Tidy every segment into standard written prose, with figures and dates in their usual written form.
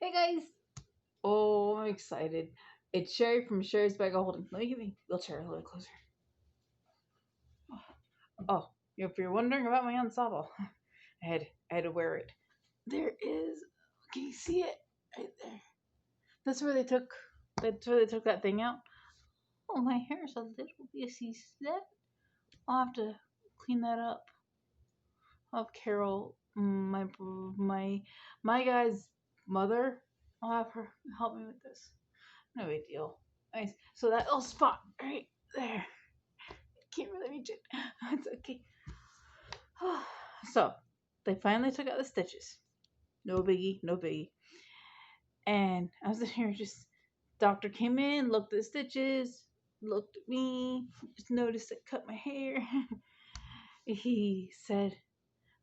Hey guys! Oh, I'm excited. It's Sherry from Sherry's Bag of Holding. Let me get my wheelchair a little bit closer. Oh, if you're wondering about my ensemble, I had to wear it. There is. Can you see it? Right there. That's where they took. That's where they took that thing out. Oh, my hair's a little bit. See that? I'll have to clean that up. I'll have Carol, my guy's mother. I'll have her help me with this. No big deal. Nice. So that little spot right there. Can't really reach it. It's okay. So they finally took out the stitches. No biggie, no biggie. And I was in here just doctor came in, looked at the stitches, looked at me, just noticed I cut my hair. He said,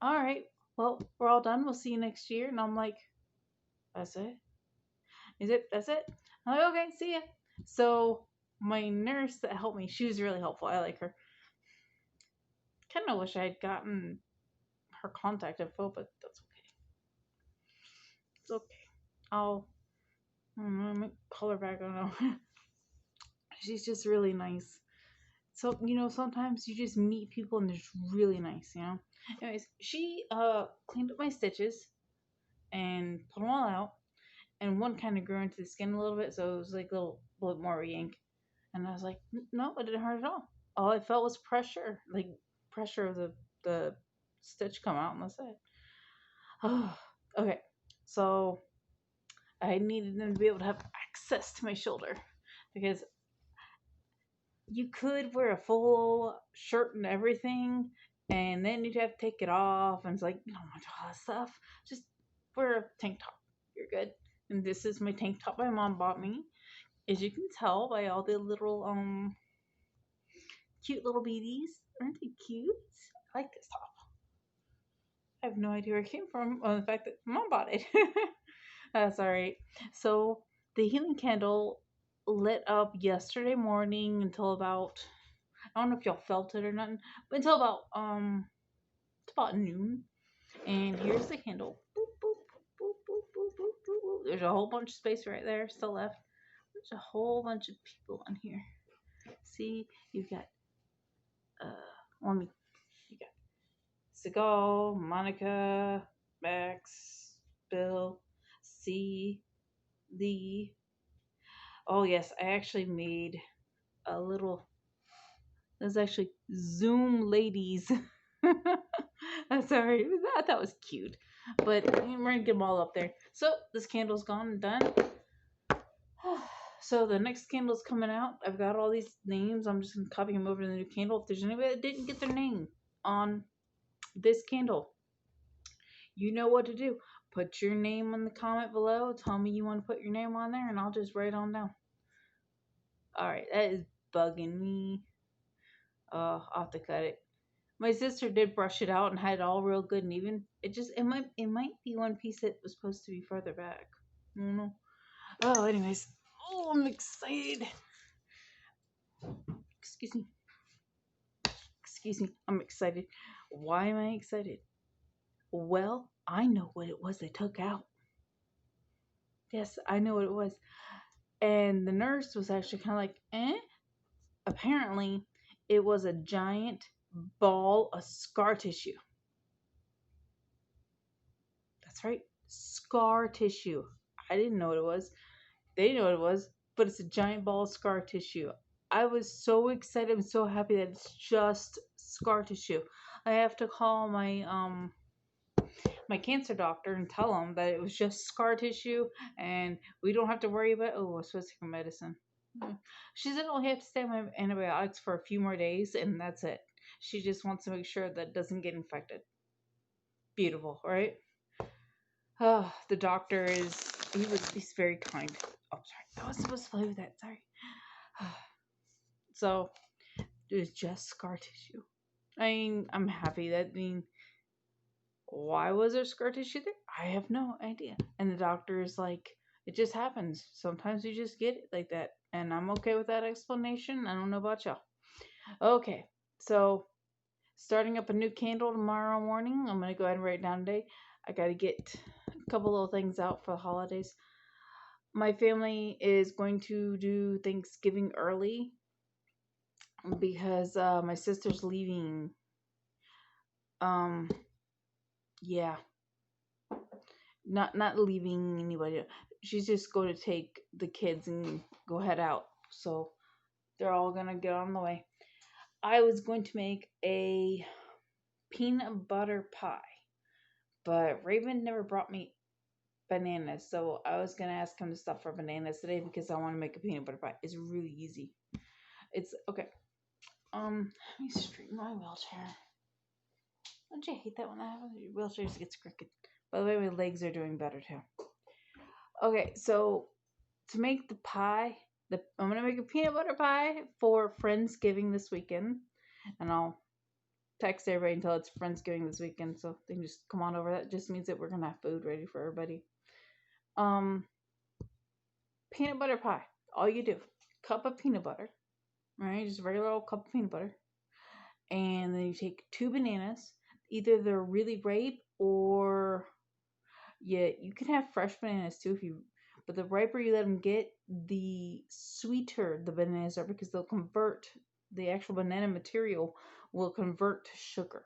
"All right, well, we're all done. We'll see you next year." And I'm like, "That's it? Is it? That's it?" I'm like, "Okay, see ya." So my nurse that helped me, she was really helpful. I like her. Kind of wish I had gotten her contact info, but that's okay. It's okay. Let me call her back. I don't know. She's just really nice. So sometimes you just meet people and they're just really nice. Anyways, she cleaned up my stitches and put them all out, and one kind of grew into the skin a little bit, so it was like a little bit more of a yank. And I was like, no, it didn't hurt at all. All I felt was pressure, like pressure of the stitch come out, and that's it. Oh, okay. So I needed them to be able to have access to my shoulder because you could wear a full shirt and everything, and then you'd have to take it off, and it's like you don't want all that stuff. Just wear a tank top. You're good. And this is my tank top my mom bought me. As you can tell by all the little cute little beaties. Aren't they cute? I like this top. I have no idea where it came from. Well, the fact that mom bought it. That's all right. So the healing candle lit up yesterday morning until about, I don't know if y'all felt it or nothing, but until about it's about noon. And here's the candle. Boop, boop, boop, boop, boop, boop, boop, boop. There's a whole bunch of space right there still left. There's a whole bunch of people on here. See, you've got let me, you got Seagal, Monica, Max, Bill, C, Lee. Oh yes, I actually made a little. There's actually Zoom ladies. I'm sorry, I thought that was cute, but we're gonna get them all up there. So this candle's gone and done. So the next candle's coming out. I've got all these names. I'm just gonna copy them over to the new candle. If there's anybody that didn't get their name on this candle, you know what to do. Put your name in the comment below. Tell me you want to put your name on there, and I'll just write on down. Alright, that is bugging me. I'll have to cut it. My sister did brush it out and had it all real good and even. It might be one piece that was supposed to be further back. I don't know. Oh, anyways. Oh, I'm excited. Excuse me. Excuse me. I'm excited. Why am I excited? Well, I know what it was they took out. Yes, I know what it was. And the nurse was actually kind of like, eh? Apparently, it was a giant ball of scar tissue. That's right, scar tissue. I didn't know what it was. They didn't know what it was, but it's a giant ball of scar tissue. I was so excited. I'm so happy that it's just scar tissue. I have to call my cancer doctor and tell him that it was just scar tissue and we don't have to worry about. Oh, I'm supposed to take medicine. She said I'll have to stay on my antibiotics for a few more days and that's it. She just wants to make sure that it doesn't get infected. Beautiful, right? The doctor he's very kind. Oh, sorry. I was supposed to play with that. Sorry. So it was just scar tissue. I'm happy that why was there scar tissue there? I have no idea. And the doctor is like, it just happens. Sometimes you just get it like that. And I'm okay with that explanation. I don't know about y'all. Okay. So starting up a new candle tomorrow morning. I'm going to go ahead and write it down today. I got to get a couple little things out for the holidays. My family is going to do Thanksgiving early because my sister's leaving. Um, yeah, not leaving anybody. She's just going to take the kids and go head out. So they're all gonna get on the way. I was going to make a peanut butter pie, but Raven never brought me bananas, so I was gonna ask him to stop for bananas today because I want to make a peanut butter pie. It's really easy. It's okay. Let me straighten my wheelchair. Don't you hate that when that happens? Your wheelchair just gets crooked. By the way, my legs are doing better too. Okay, so to make the pie, I'm gonna make a peanut butter pie for Friendsgiving this weekend, and I'll text everybody until it's Friendsgiving this weekend, so they can just come on over. That just means that we're gonna have food ready for everybody. Um, Peanut butter pie. All you do, cup of peanut butter, right? Just a regular old cup of peanut butter, and then you take two bananas. Either they're really ripe or yeah, you can have fresh bananas too if you. But the riper you let them get, the sweeter the bananas are because they'll convert the actual banana material will convert to sugar.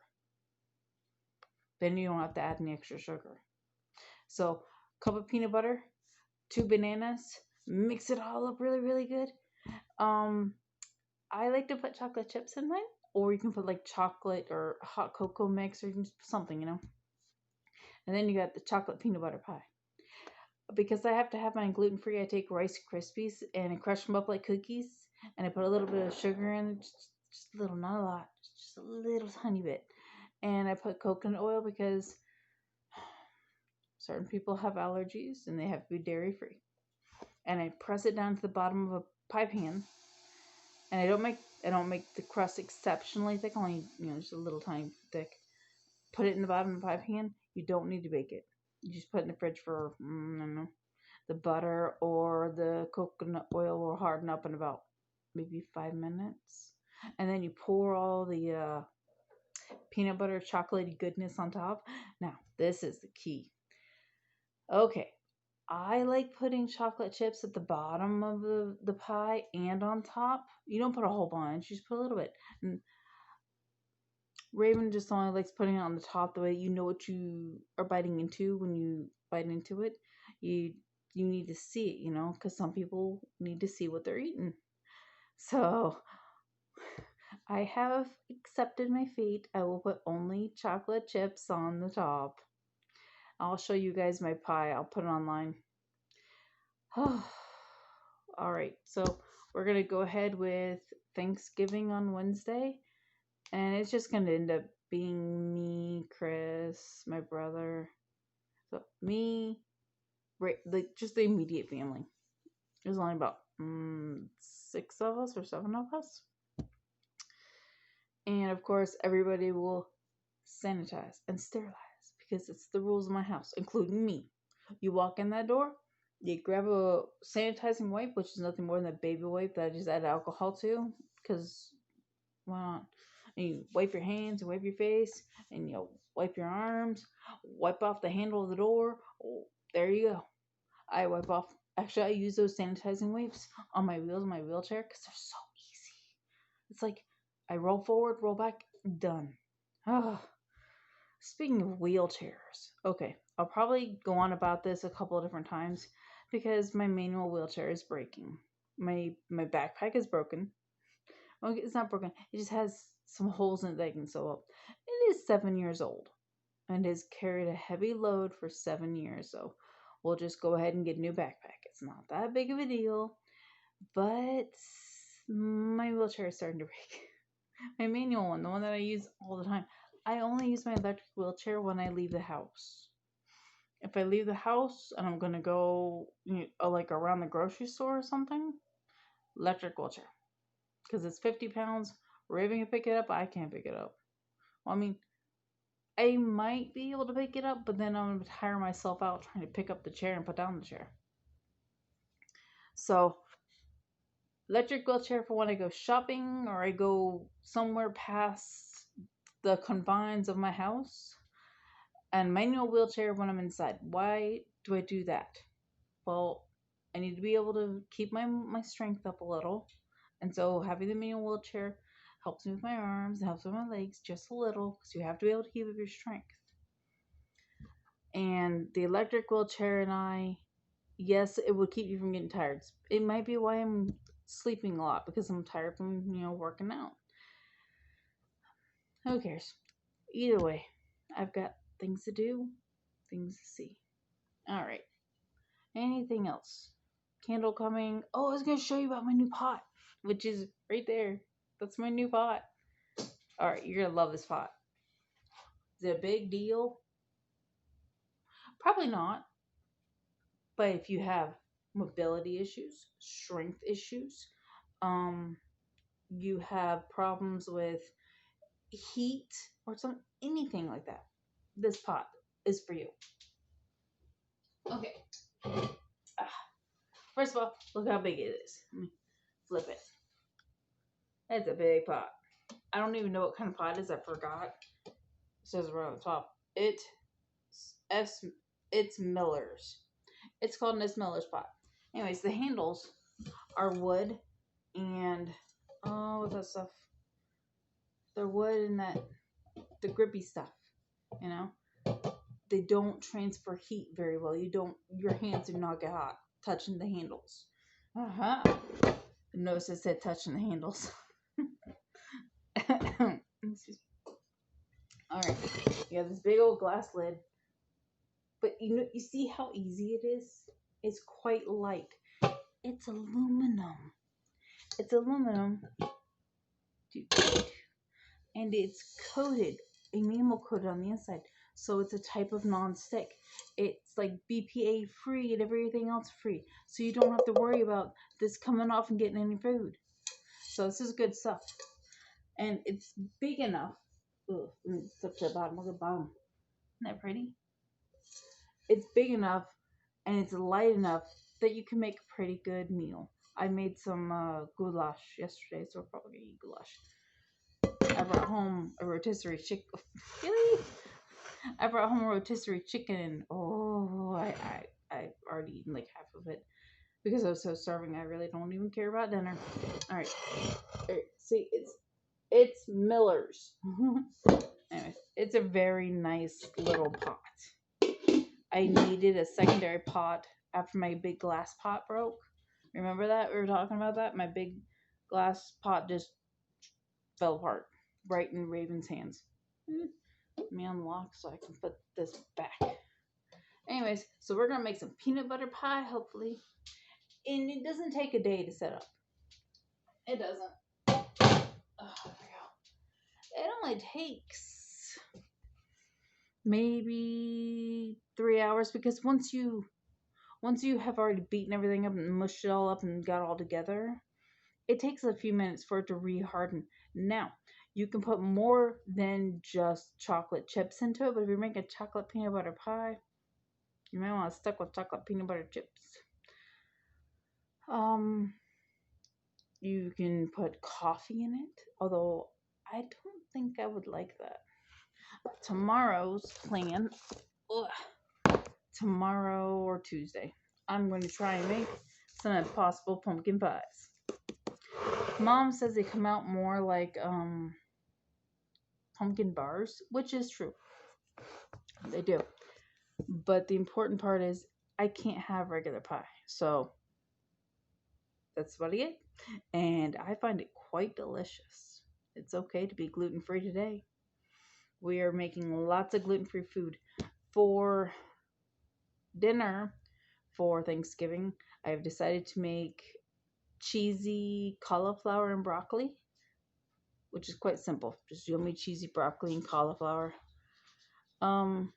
Then you don't have to add any extra sugar. So, cup of peanut butter, two bananas, mix it all up really, really good. Um, I like to put chocolate chips in mine, or you can put like chocolate or hot cocoa mix or something, you know. And then you got the chocolate peanut butter pie. Because I have to have mine gluten free, I take Rice Krispies and I crush them up like cookies, and I put a little bit of sugar in it, just a little, not a lot, just a little tiny bit. And I put coconut oil because certain people have allergies and they have to be dairy free. And I press it down to the bottom of a pie pan, and I don't make the crust exceptionally thick, only just a little tiny thick. Put it in the bottom of the pie pan. You don't need to bake it. You just put it in the fridge for I don't know, the butter or the coconut oil will harden up in about maybe 5 minutes, and then you pour all the peanut butter chocolatey goodness on top. Now this is the key. Okay, I like putting chocolate chips at the bottom of the pie and on top. You don't put a whole bunch, you just put a little bit. And Raven just only likes putting it on the top the way you know what you are biting into when you bite into it. You you need to see it, because some people need to see what they're eating. So I have accepted my fate. I will put only chocolate chips on the top. I'll show you guys my pie. I'll put it online. All right, so we're gonna go ahead with Thanksgiving on Wednesday, and it's just gonna end up being me, Chris, my brother, so me, right, like just the immediate family. There's only about 6 of us or 7 of us, and of course everybody will sanitize and sterilize because it's the rules of my house, including me. You walk in that door, you grab a sanitizing wipe, which is nothing more than a baby wipe that I just add alcohol to, because why not? And you wipe your hands, and wipe your face, and you wipe your arms, wipe off the handle of the door. Oh, there you go. I wipe off. Actually, I use those sanitizing wipes on my wheels in my wheelchair because they're so easy. It's like I roll forward, roll back, done. Oh. Speaking of wheelchairs, okay, I'll probably go on about this a couple of different times because my manual wheelchair is breaking. My backpack is broken. Okay, it's not broken. It just has some holes in it that I can sew up. It is 7 years old and has carried a heavy load for 7 years. So we'll just go ahead and get a new backpack. It's not that big of a deal, but my wheelchair is starting to break. My manual one, the one that I use all the time. I only use my electric wheelchair when I leave the house. If I leave the house and I'm gonna go, like around the grocery store or something, electric wheelchair, because it's 50 pounds. Raven can pick it up. I can't pick it up. Well, I mean, I might be able to pick it up, but then I'm gonna tire myself out trying to pick up the chair and put down the chair. So, electric wheelchair for when I go shopping or I go somewhere past the confines of my house. and manual wheelchair when I'm inside. Why do I do that? Well, I need to be able to keep my strength up a little, and so having the manual wheelchair helps me with my arms, helps with my legs just a little because you have to be able to keep up your strength. And the electric wheelchair and I, yes, it would keep you from getting tired. It might be why I'm sleeping a lot because I'm tired from working out. Who cares? Either way, I've got things to do, things to see. All right. Anything else? Candle coming. Oh, I was gonna show you about my new pot, which is right there. That's my new pot. All right, you're gonna love this pot. Is it a big deal? Probably not. But if you have mobility issues, strength issues, um, you have problems with heat or anything like that, this pot is for you. Okay. First of all, look how big it is. Let me flip it. It's a big pot. I don't even know what kind of pot it is. I forgot. It says right on the top. It's Miller's. It's called Miss Miller's pot. Anyways, the handles are wood and what's that stuff? They're wood and the grippy stuff. You know, they don't transfer heat very well. Your hands do not get hot touching the handles. Notice I said touching the handles. All right, you have this big old glass lid, but you see how easy it is. It's quite light. It's aluminum. It's aluminum, and it's coated, enamel coated on the inside. So it's a type of non-stick. It's like BPA free and everything else free. So you don't have to worry about this coming off and getting any food. So this is good stuff. And it's big enough. Ugh, it's up to the bottom. Look at the bottom. Isn't that pretty? It's big enough and it's light enough that you can make a pretty good meal. I made some goulash yesterday, so we're probably going to eat goulash. I brought home a rotisserie chicken. Really? I brought home a rotisserie chicken, and I've already eaten like half of it because I was so starving. I really don't even care about dinner. All right. See, it's Miller's. Anyways, it's a very nice little pot. I needed a secondary pot after my big glass pot broke. Remember that? We were talking about that? My big glass pot just fell apart right in Raven's hands. Let me unlock so I can put this back. Anyways, so we're going to make some peanut butter pie, hopefully. And it doesn't take a day to set up. It doesn't. Oh, there we go. It only takes maybe 3 hours because once you have already beaten everything up and mushed it all up and got it all together, it takes a few minutes for it to reharden. Now, you can put more than just chocolate chips into it, but if you're making chocolate peanut butter pie, you might want to stick with chocolate peanut butter chips. You can put coffee in it, although I don't think I would like that. But tomorrow's plan, tomorrow or Tuesday, I'm going to try and make some impossible pumpkin pies. Mom says they come out more like pumpkin bars, which is true. They do. But the important part is I can't have regular pie. So that's about it. And I find it quite delicious. It's okay to be gluten-free today. We are making lots of gluten-free food. For dinner, for Thanksgiving, I have decided to make cheesy cauliflower and broccoli, which is quite simple. Just yummy cheesy broccoli and cauliflower. And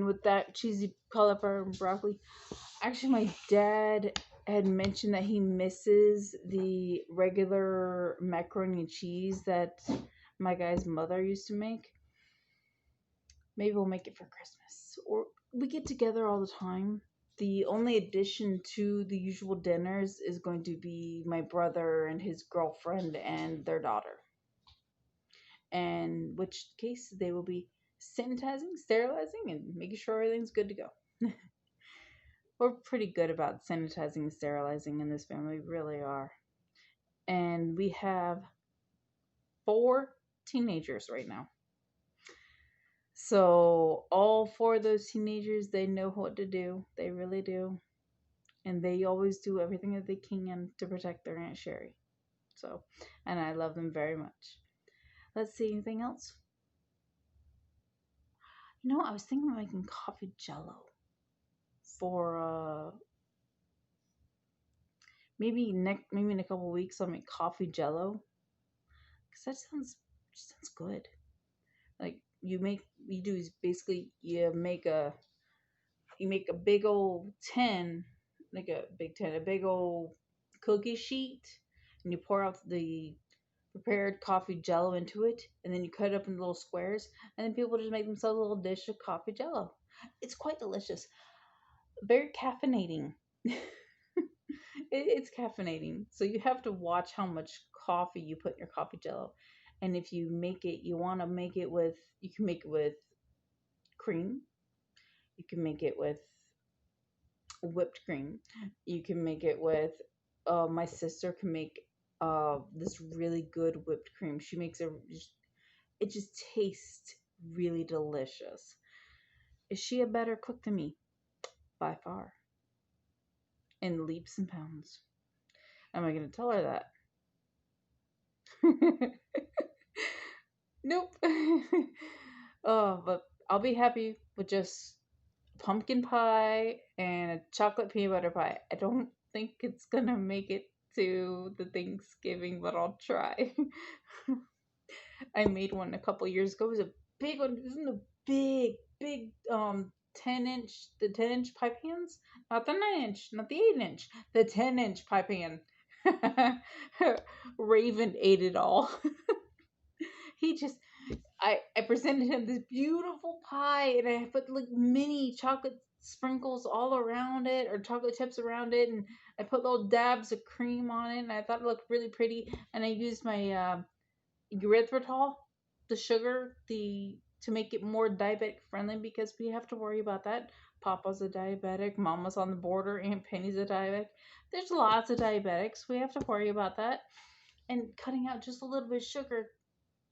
with that cheesy cauliflower and broccoli, actually my dad had mentioned that he misses the regular macaroni and cheese that my guy's mother used to make. Maybe we'll make it for Christmas. Or we get together all the time. The only addition to the usual dinners is going to be my brother and his girlfriend and their daughter. In which case they will be sanitizing, sterilizing, and making sure everything's good to go. We're pretty good about sanitizing and sterilizing in this family, we really are. And we have 4 teenagers right now. So all 4 of those teenagers, they know what to do. They really do. And they always do everything that they can to protect their Aunt Sheri. So, and I love them very much. Let's see, anything else? I was thinking of making coffee jello for maybe in a couple weeks I'll make coffee jello because that sounds good. Like you do is basically you make a big old tin, like a big tin, a big old cookie sheet, and you pour out the prepared coffee jello into it, and then you cut it up in little squares, and then people just make themselves a little dish of coffee jello. It's quite delicious, very caffeinating. It's caffeinating, so you have to watch how much coffee you put in your coffee jello. And if you make it, you want to make it with, you can make it with cream, you can make it with whipped cream, you can make it with, my sister can make this really good whipped cream. She makes it just tastes really delicious. Is she a better cook than me? By far. In leaps and bounds. Am I going to tell her that? Nope. Oh, but I'll be happy with just pumpkin pie and a chocolate peanut butter pie. I don't think it's going to make it to the Thanksgiving, but I'll try. I made one a couple years ago. It was a big one. It was in the big 10-inch, the 10-inch pie pans, not the 9-inch, not the 8-inch, the 10-inch pie pan. Raven ate it all. he just I presented him this beautiful pie, and I put like mini chocolate sprinkles all around it, or chocolate chips around it, and I put little dabs of cream on it, and I thought it looked really pretty. And I used my erythritol, the sugar, to make it more diabetic friendly, because we have to worry about that. Papa's a diabetic, Mama's on the border, Aunt Penny's a diabetic. There's lots of diabetics. We have to worry about that. And cutting out just a little bit of sugar,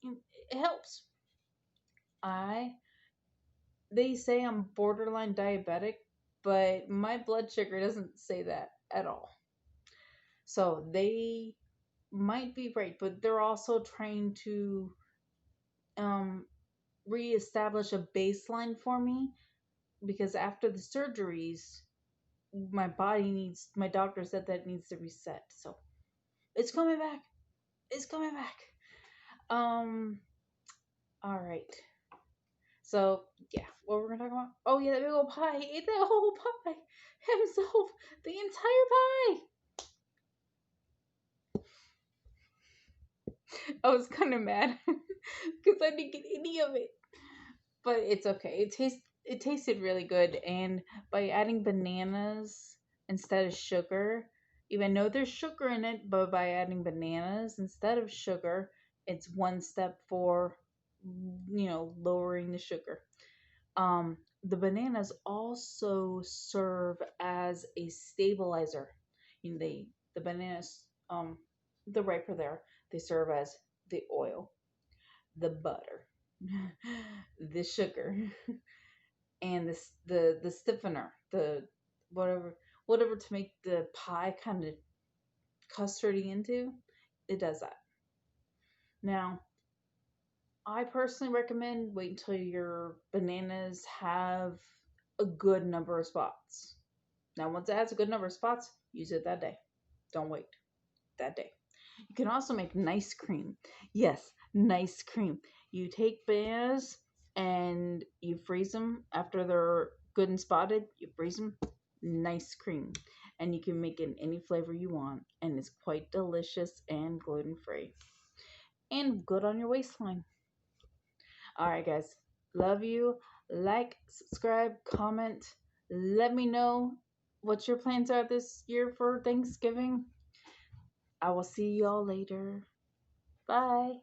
it helps. I They say I'm borderline diabetic, but my blood sugar doesn't say that at all. So they might be right, but they're also trying to um reestablish a baseline for me, because after the surgeries, my doctor said that it needs to reset. So it's coming back. It's coming back. Um, all right. So yeah, what we're gonna talk about? Oh yeah, that big old pie. He ate that whole pie himself, the entire pie. I was kind of mad because I didn't get any of it, but it's okay. It tasted really good, and by adding bananas instead of sugar, even though there's sugar in it, but by adding bananas instead of sugar, it's one step for lowering the sugar. The bananas also serve as a stabilizer. The bananas, the riper there, they serve as the oil, the butter, the sugar, and the stiffener, the whatever to make the pie kind of custardy into. It does that. Now, I personally recommend wait until your bananas have a good number of spots. Now, once it has a good number of spots, use it that day. Don't wait that day. You can also make nice cream. Yes, nice cream. You take bananas and you freeze them after they're good and spotted. You freeze them. Nice cream. And you can make it in any flavor you want. And it's quite delicious and gluten free. And good on your waistline. Alright, guys. Love you. Like, subscribe, comment. Let me know what your plans are this year for Thanksgiving. I will see y'all later. Bye.